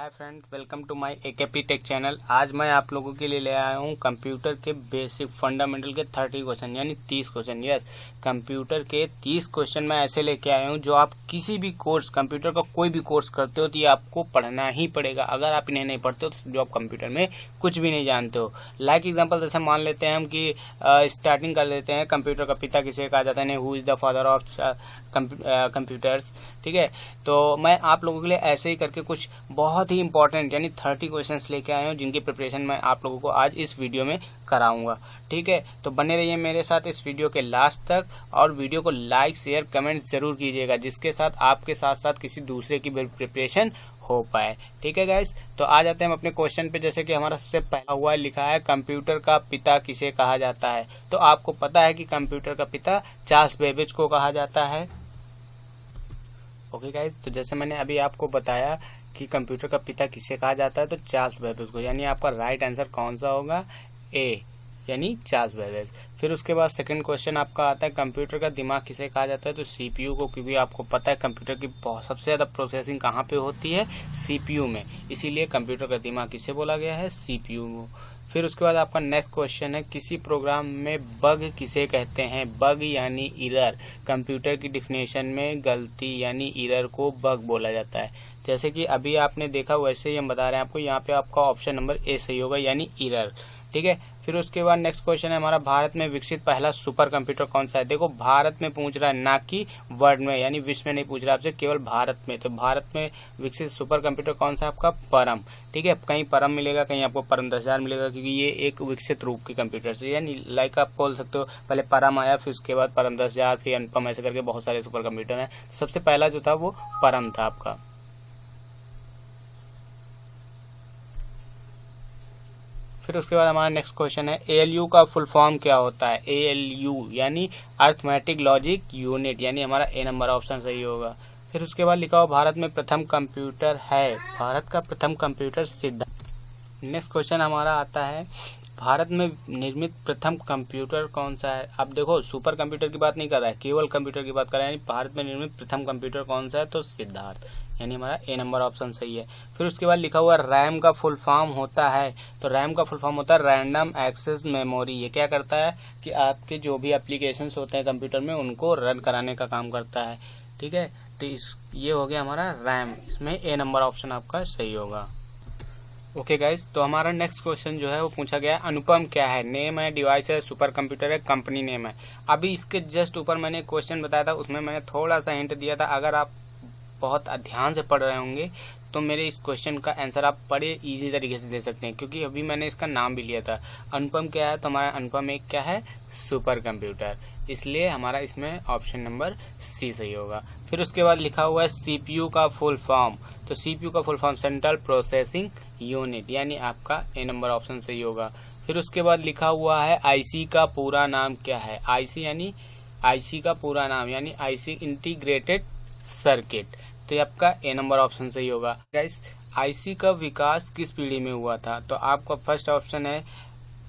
Hi friend, welcome to my AKP tech channel. आज मैं आप लोगों के लिए ले आया हूँ कंप्यूटर के बेसिक फंडामेंटल के 30 क्वेश्चन यानी 30 क्वेश्चन। यस, कंप्यूटर के 30 क्वेश्चन मैं ऐसे लेके आया हूँ जो आप किसी भी कोर्स, कंप्यूटर का कोई भी कोर्स करते हो तो ये आपको पढ़ना ही पड़ेगा। अगर आप इन्हें नहीं पढ़ते हो तो जो आप कंप्यूटर में कुछ भी नहीं जानते हो। लाइक एग्जाम्पल जैसे मान लेते हैं हम कि स्टार्टिंग कर लेते हैं, कंप्यूटर का पिता किसे कहा जाता है, who is the father of computers. ठीक है, तो मैं आप लोगों के लिए ऐसे ही करके कुछ बहुत ही इंपॉर्टेंट यानी 30 क्वेश्चंस लेके आए हूँ जिनकी प्रिपरेशन मैं आप लोगों को आज इस वीडियो में कराऊंगा। ठीक है, तो बने रहिए मेरे साथ इस वीडियो के लास्ट तक और वीडियो को लाइक शेयर कमेंट जरूर कीजिएगा, जिसके साथ आपके साथ साथ किसी दूसरे की भी प्रिपरेशन हो पाए। ठीक है गाइस, तो आ जाते हैं हम अपने क्वेश्चन पे। जैसे कि हमारा सबसे पहला हुआ लिखा है, कंप्यूटर का पिता किसे कहा जाता है। तो आपको पता है कि कंप्यूटर का पिता चार्ल्स बेबेज को कहा जाता है। ओके गाइस, तो जैसे मैंने अभी आपको बताया कि कंप्यूटर का पिता किसे कहा जाता है, तो चार्ल्स बेबेज को, यानी आपका राइट आंसर कौन सा होगा, ए यानी चार्ल्स बेबेज। फिर उसके बाद सेकंड क्वेश्चन आपका आता है, कंप्यूटर का दिमाग किसे कहा जाता है। तो सीपीयू को, क्योंकि आपको पता है कंप्यूटर की सबसे ज़्यादा प्रोसेसिंग कहाँ पे होती है, सीपीयू में, इसीलिए कंप्यूटर का दिमाग किसे बोला गया है, सीपीयू। फिर उसके बाद आपका नेक्स्ट क्वेश्चन है, किसी प्रोग्राम में बग किसे कहते हैं। बग यानी इरर, कंप्यूटर की डिफिनेशन में गलती यानी इरर को बग बोला जाता है। जैसे कि अभी आपने देखा वैसे ही हम बता रहे हैं आपको, यहाँ पे आपका ऑप्शन नंबर ए सही होगा यानी इरर। ठीक है, फिर उसके बाद नेक्स्ट क्वेश्चन है हमारा, भारत में विकसित पहला सुपर कंप्यूटर कौन सा है। देखो, भारत में पूछ रहा है, ना कि वर्ल्ड में, यानी विश्व में नहीं पूछ रहा आपसे, केवल भारत में। तो भारत में विकसित सुपर कंप्यूटर कौन सा है आपका, परम। ठीक है, कहीं परम मिलेगा, कहीं आपको परम 10,000 मिलेगा, क्योंकि ये एक विकसित रूप के कंप्यूटर से, यानी लाइक आप बोल सकते हो पहले परम आया, फिर उसके बाद परम 10,000, फिर अनुपम, ऐसे करके बहुत सारे सुपर कंप्यूटर हैं। सबसे पहला जो था वो परम था आपका। फिर उसके बाद हमारा नेक्स्ट क्वेश्चन है, ALU का फुल फॉर्म क्या होता है। ALU यानी अर्थमेटिक लॉजिक यूनिट, यानी हमारा ए नंबर ऑप्शन सही होगा। फिर उसके बाद लिखा हुआ, भारत में प्रथम कंप्यूटर है। भारत का प्रथम कंप्यूटर सिद्धार्थ। नेक्स्ट क्वेश्चन हमारा आता है, भारत में निर्मित प्रथम कंप्यूटर कौन सा है। अब देखो, सुपर कंप्यूटर की बात नहीं कर रहा है, केवल कंप्यूटर की बात कर रहा है, यानी भारत में निर्मित प्रथम कंप्यूटर कौन सा है, तो सिद्धार्थ, यानी हमारा ए नंबर ऑप्शन सही है। फिर उसके बाद लिखा हुआ, रैम का फुल फॉर्म होता है। तो रैम का फुल फॉर्म होता है रैंडम एक्सेस मेमोरी। ये क्या करता है कि आपके जो भी एप्लीकेशंस होते हैं कंप्यूटर में उनको रन कराने का काम करता है। ठीक है, तो ये हो गया हमारा रैम, इसमें ए नंबर ऑप्शन आपका सही होगा। ओके गाइस, तो हमारा नेक्स्ट क्वेश्चन जो है वो पूछा गया है, अनुपम क्या है। नेम है, डिवाइस है, सुपर कंप्यूटर है, कंपनी नेम है। अभी इसके जस्ट ऊपर मैंने क्वेश्चन बताया था, उसमें मैंने थोड़ा सा हिंट दिया था। अगर आप बहुत ध्यान से पढ़ रहे होंगे तो मेरे इस क्वेश्चन का आंसर आप बड़े इजी तरीके से दे सकते हैं, क्योंकि अभी मैंने इसका नाम भी लिया था। अनुपम क्या है, तो हमारा अनुपम एक क्या है, सुपर कंप्यूटर, इसलिए हमारा इसमें ऑप्शन नंबर सी सही होगा। फिर उसके बाद लिखा हुआ है, CPU का फुल फॉर्म। तो CPU का full form central processing unit, यानी आपका ए नंबर ऑप्शन सही होगा। फिर उसके बाद लिखा हुआ है, IC का पूरा नाम क्या है। IC का पूरा नाम यानी IC इंटीग्रेटेड सर्किट, तो ये आपका ए नंबर ऑप्शन सही होगा। गाइस, IC का विकास किस पीढ़ी में हुआ था। तो आपका फर्स्ट ऑप्शन है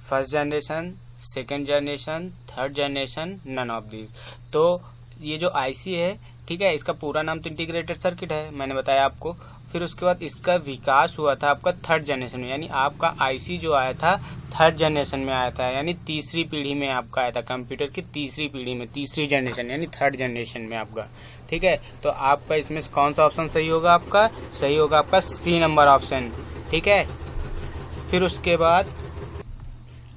first generation, second generation, third generation, none of this. तो ये जो IC है, ठीक है, इसका पूरा नाम तो इंटीग्रेटेड सर्किट है, मैंने बताया आपको। फिर उसके बाद इसका विकास हुआ था आपका थर्ड जनरेशन में, यानी आपका IC जो आया था थर्ड जनरेशन में आया था, यानी तीसरी पीढ़ी में आपका आया था, कंप्यूटर की तीसरी पीढ़ी में, तीसरी जनरेशन यानी थर्ड जनरेशन में आपका। ठीक है, तो आपका इसमें कौन सा ऑप्शन सही होगा, आपका सही होगा आपका सी नंबर ऑप्शन। ठीक है, फिर उसके बाद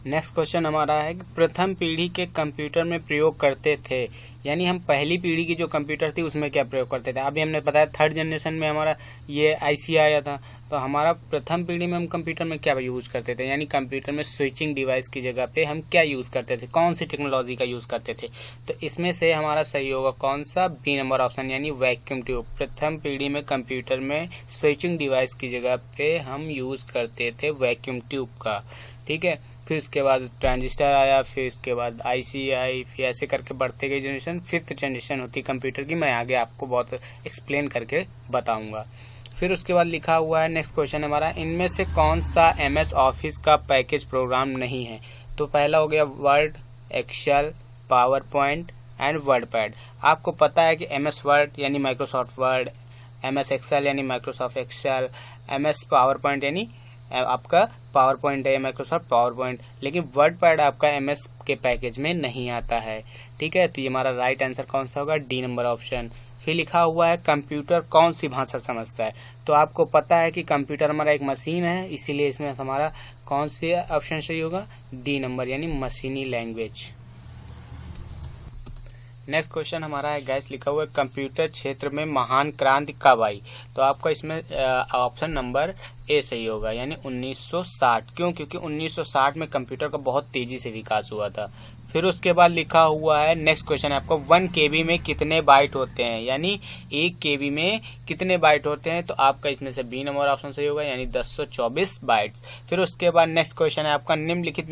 नेक्स्ट क्वेश्चन हमारा है कि प्रथम पीढ़ी के कंप्यूटर में प्रयोग करते थे, यानी हम पहली पीढ़ी की जो कंप्यूटर थी उसमें क्या प्रयोग करते थे। अभी हमने बताया थर्ड जनरेशन में हमारा ये IC आया था, तो हमारा प्रथम पीढ़ी में हम कंप्यूटर में क्या यूज़ करते थे, यानी कंप्यूटर में स्विचिंग डिवाइस की जगह पे हम क्या यूज़ करते थे, कौन सी टेक्नोलॉजी का यूज़ करते थे। तो इसमें से हमारा सही होगा कौन सा, बी नंबर ऑप्शन, यानी वैक्यूम ट्यूब। प्रथम पीढ़ी में कंप्यूटर में स्विचिंग डिवाइस की जगह पे हम यूज़ करते थे वैक्यूम ट्यूब का। ठीक है, फिर उसके बाद ट्रांजिस्टर आया, फिर उसके बाद IC आई, फिर ऐसे करके बढ़ते गई जनरेशन, फिफ्थ जनरेशन होती कंप्यूटर की, मैं आगे आपको बहुत एक्सप्लेन करके बताऊंगा। फिर उसके बाद लिखा हुआ है, नेक्स्ट क्वेश्चन हमारा, इनमें से कौन सा MS ऑफिस का पैकेज प्रोग्राम नहीं है। तो पहला हो गया Word, Excel, PowerPoint and WordPad. आपको पता है कि MS वर्ड यानी माइक्रोसॉफ्ट वर्ड, MS एक्सेल यानी Microsoft Excel, MS PowerPoint यानी आपका पावर पॉइंट है माइक्रोसॉफ्ट पावर पॉइंट, लेकिन वर्ड पैड आपका MS के पैकेज में नहीं आता है। ठीक है, तो ये हमारा राइट आंसर कौन सा होगा, डी नंबर ऑप्शन। फिर लिखा हुआ है कंप्यूटर कौन सी भाषा समझता है। तो आपको पता है कि कंप्यूटर हमारा एक मशीन है, इसीलिए इसमें हमारा कौन सी ऑप्शन सही होगा, डी नंबर यानी मशीनी लैंग्वेज। नेक्स्ट क्वेश्चन हमारा है गैस, लिखा हुआ है कंप्यूटर क्षेत्र में महान क्रांति कब आई। तो आपका इसमें ऑप्शन नंबर ए सही होगा यानी 1960। क्यों, क्योंकि 1960 में कंप्यूटर का बहुत तेजी से विकास हुआ था। फिर उसके बाद लिखा हुआ है नेक्स्ट क्वेश्चन है आपको 1 KB में कितने बाइट होते हैं, यानी 1 KB में कितने बाइट होते हैं। तो आपका इसमें से बी नंबर ऑप्शन सही होगा यानी 1024 बाइट्स। फिर उसके बाद नेक्स्ट क्वेश्चन है आपका निम्नलिखित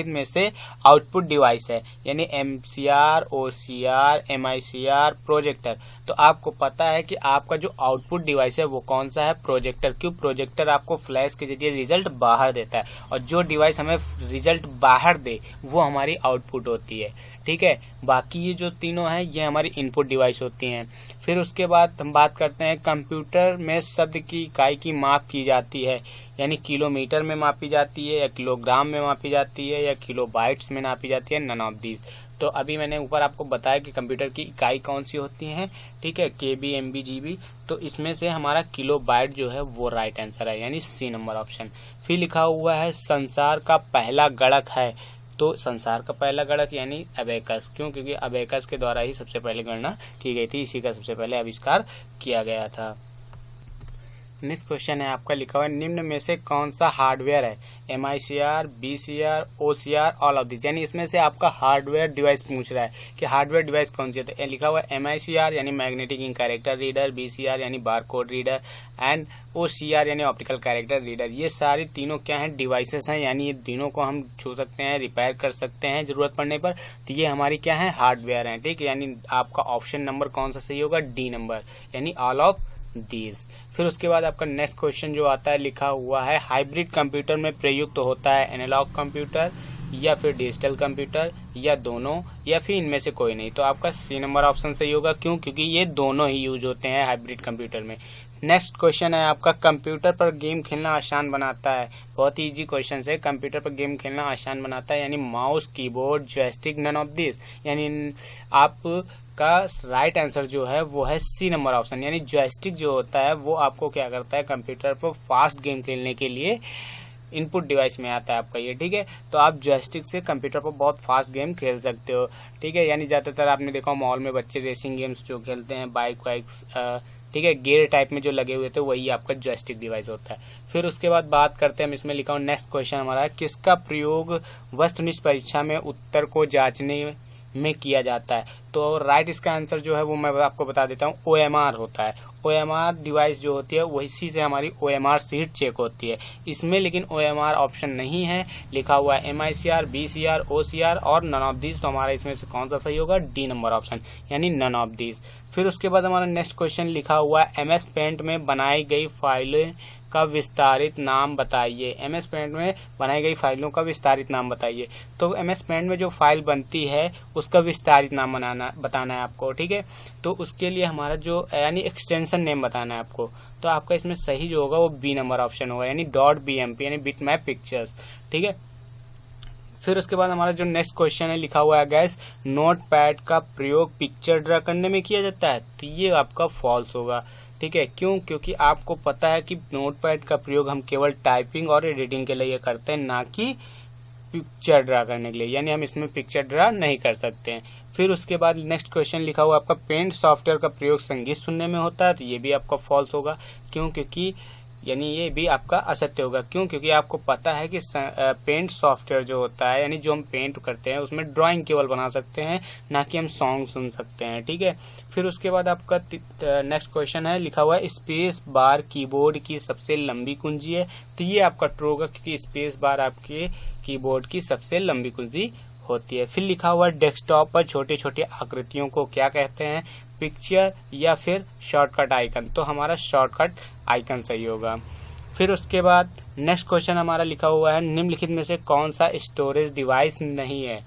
में से आउटपुट डिवाइस है, यानी MCR, OCR, MICR, प्रोजेक्टर। तो आपको पता है कि आपका जो आउटपुट डिवाइस है वो कौन सा है, प्रोजेक्टर। क्यों, प्रोजेक्टर आपको फ्लैश के जरिए रिजल्ट बाहर देता है, और जो डिवाइस हमें रिजल्ट बाहर दे वो हमारी आउटपुट होती है। ठीक है, बाकी ये जो तीनों हैं ये हमारी इनपुट डिवाइस होती हैं। फिर उसके बाद हम बात करते हैं कंप्यूटर में शब्द की इकाई की माप की जाती है, यानी किलोमीटर में मापी जाती है या किलोग्राम में मापी जाती है या किलोबाइट्स में नापी जाती है, नन ऑफ दीज। तो अभी मैंने ऊपर आपको बताया कि कंप्यूटर की इकाई कौन सी होती हैं, ठीक है, KB, MB, GB। तो इसमें से हमारा किलोबाइट जो है वो राइट आंसर है यानी सी नंबर ऑप्शन। फिर लिखा हुआ है संसार का पहला गणक है। तो संसार का पहला गणक यानी अबेकस। क्यों, क्योंकि अबेकस के द्वारा ही सबसे पहले गणना की गई थी, इसी का सबसे पहले आविष्कार किया गया था। नेक्स्ट क्वेश्चन है आपका, लिखा हुआ है निम्न में से कौन सा हार्डवेयर है, MICR, BCR, OCR, all of this. यानी इसमें से आपका हार्डवेयर डिवाइस पूछ रहा है कि हार्डवेयर डिवाइस कौन सी है। तो लिखा हुआ है MICR यानी magnetic ink character reader, BCR यानी बारकोड रीडर, एंड OCR यानी ऑप्टिकल कैरेक्टर रीडर। ये सारी तीनों क्या हैं, डिवाइसेस हैं, यानी ये तीनों को हम छू सकते हैं, रिपेयर कर सकते हैं ज़रूरत पड़ने पर। तो ये हमारी क्या है, हार्डवेयर हैं। ठीक है, यानी आपका ऑप्शन नंबर कौन सा सही होगा, डी नंबर यानी ऑल ऑफ दीज। फिर उसके बाद आपका नेक्स्ट क्वेश्चन जो आता है लिखा हुआ है हाइब्रिड कंप्यूटर में प्रयुक्त होता है एनालॉग कंप्यूटर या फिर डिजिटल कंप्यूटर या दोनों या फिर इनमें से कोई नहीं। तो आपका सी नंबर ऑप्शन सही होगा। क्यों, क्योंकि ये दोनों ही यूज होते हैं हाइब्रिड कंप्यूटर में। नेक्स्ट क्वेश्चन है आपका कंप्यूटर पर गेम खेलना आसान बनाता है। बहुत ही इजी क्वेश्चन है, कंप्यूटर पर गेम खेलना आसान बनाता है यानी mouse, keyboard, joystick, none of this. यानी आप का राइट आंसर जो है वो है सी नंबर ऑप्शन, यानी जॉयस्टिक जो होता है वो आपको क्या करता है, कंप्यूटर पर फास्ट गेम खेलने के लिए इनपुट डिवाइस में आता है आपका ये। ठीक है, तो आप जॉयस्टिक से कंप्यूटर पर बहुत फास्ट गेम खेल सकते हो। ठीक है, यानी ज़्यादातर आपने देखा मॉल में बच्चे रेसिंग गेम्स जो खेलते हैं, बाइक्स, ठीक है, गियर टाइप में जो लगे हुए थे वही आपका जॉयस्टिक डिवाइस होता है। फिर उसके बाद बात करते हैं हम इसमें लिखा हूँ नेक्स्ट क्वेश्चन हमारा है किसका प्रयोग वस्तुनिष्ठ परीक्षा में उत्तर को जांचने में किया जाता है। तो राइट इसका आंसर जो है वो मैं आपको बता देता हूँ, OMR होता है। OMR डिवाइस जो होती है वही से हमारी OMR सीट चेक होती है इसमें, लेकिन OMR ऑप्शन नहीं है, लिखा हुआ है MICR, BCR, OCR और नन ऑफ दिस। तो हमारा इसमें से कौन सा सही होगा, डी नंबर ऑप्शन यानी नन ऑफ दिस। फिर उसके बाद हमारा नेक्स्ट क्वेश्चन लिखा हुआ है MS पेंट में बनाई गई फाइलें का विस्तारित नाम बताइए। MS पेंट में बनाई गई फाइलों का विस्तारित नाम बताइए। तो MS पेंट में जो फाइल बनती है उसका विस्तारित नाम बताना है आपको। ठीक है, तो उसके लिए हमारा जो यानी एक्सटेंशन नेम बताना है आपको। तो आपका इसमें सही जो होगा वो बी नंबर ऑप्शन होगा यानी .bmp यानी बिटमैप पिक्चर्स। ठीक है, फिर उसके बाद हमारा जो नेक्स्ट क्वेश्चन है लिखा हुआ है गैस नोटपैड का प्रयोग पिक्चर ड्रा करने में किया जाता है। तो ये आपका फॉल्स होगा। ठीक है, क्यों, क्योंकि आपको पता है कि नोटपैड का प्रयोग हम केवल टाइपिंग और एडिटिंग के लिए करते हैं, ना कि पिक्चर ड्रा करने के लिए, यानी हम इसमें पिक्चर ड्रा नहीं कर सकते हैं। फिर उसके बाद नेक्स्ट क्वेश्चन लिखा हुआ आपका पेंट सॉफ्टवेयर का प्रयोग संगीत सुनने में होता है। तो ये भी आपका फॉल्स होगा। क्यों, क्योंकि यानी ये भी आपका असत्य होगा। क्यों, क्योंकि आपको पता है कि पेंट सॉफ्टवेयर जो होता है यानी जो हम पेंट करते हैं उसमें ड्राइंग केवल बना सकते हैं, ना कि हम सॉन्ग सुन सकते हैं। ठीक है, फिर उसके बाद आपका नेक्स्ट क्वेश्चन है लिखा हुआ है स्पेस बार कीबोर्ड की सबसे लंबी कुंजी है। तो ये आपका ट्रू होगा क्योंकि स्पेस बार आपके कीबोर्ड की सबसे लंबी कुंजी होती है। फिर लिखा हुआ है डेस्कटॉप पर छोटे छोटे आकृतियों को क्या कहते हैं, पिक्चर या फिर शॉर्टकट आइकन। तो हमारा शॉर्टकट आइकन सही होगा। फिर उसके बाद नेक्स्ट क्वेश्चन हमारा लिखा हुआ है निम्नलिखित में से कौन सा स्टोरेज डिवाइस नहीं है।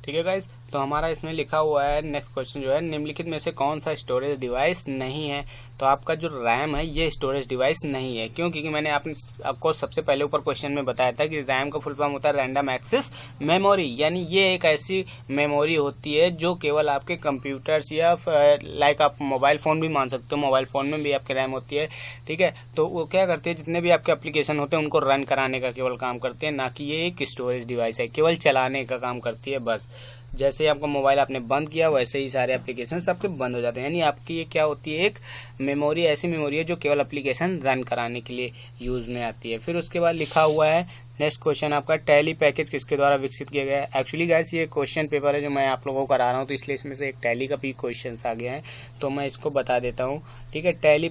ठीक है गाइस, तो हमारा इसमें लिखा हुआ है नेक्स्ट क्वेश्चन जो है, निम्नलिखित में से कौन सा स्टोरेज डिवाइस नहीं है। तो आपका जो रैम है ये स्टोरेज डिवाइस नहीं है। क्यों? क्योंकि मैंने आपको सबसे पहले ऊपर क्वेश्चन में बताया था कि रैम का फुल फॉर्म होता है रैंडम एक्सेस मेमोरी, यानी ये एक ऐसी मेमोरी होती है जो केवल आपके कंप्यूटर्स या लाइक आप मोबाइल फ़ोन भी मान सकते हो, मोबाइल फ़ोन में भी आपकी रैम होती है, ठीक है। तो वो क्या करती है, जितने भी आपके एप्लीकेशन होते हैं उनको रन कराने का केवल काम करते हैं, ना कि ये एक स्टोरेज डिवाइस है, केवल चलाने का काम करती है बस। जैसे ही आपका मोबाइल आपने बंद किया वैसे ही सारे एप्लीकेशन आपके बंद हो जाते हैं, यानी आपकी ये क्या होती है, एक मेमोरी, ऐसी मेमोरी है जो केवल एप्लीकेशन रन कराने के लिए यूज़ में आती है। फिर उसके बाद लिखा हुआ है नेक्स्ट क्वेश्चन आपका, टैली पैकेज किसके द्वारा विकसित किया गया है। एक्चुअली गाइस ये क्वेश्चन पेपर है जो मैं आप लोगों को करा रहा हूँ, तो इसलिए इसमें से एक टैली का भी क्वेश्चन आ गया है, तो मैं इसको बता देता हूँ, ठीक है। टैली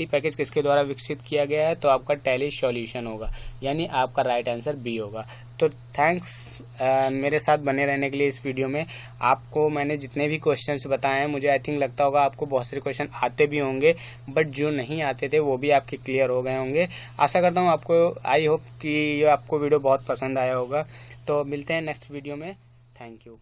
पैकेज किसके द्वारा विकसित किया गया है, तो आपका टैली सॉल्यूशन होगा, यानी आपका राइट आंसर बी होगा। तो थैंक्स मेरे साथ बने रहने के लिए इस वीडियो में। आपको मैंने जितने भी क्वेश्चंस बताए हैं, मुझे आई थिंक लगता होगा आपको बहुत सारे क्वेश्चन आते भी होंगे, बट जो नहीं आते थे वो भी आपके क्लियर हो गए होंगे। आशा करता हूँ आपको, आई होप कि ये आपको वीडियो बहुत पसंद आया होगा। तो मिलते हैं नेक्स्ट वीडियो में। Thank you.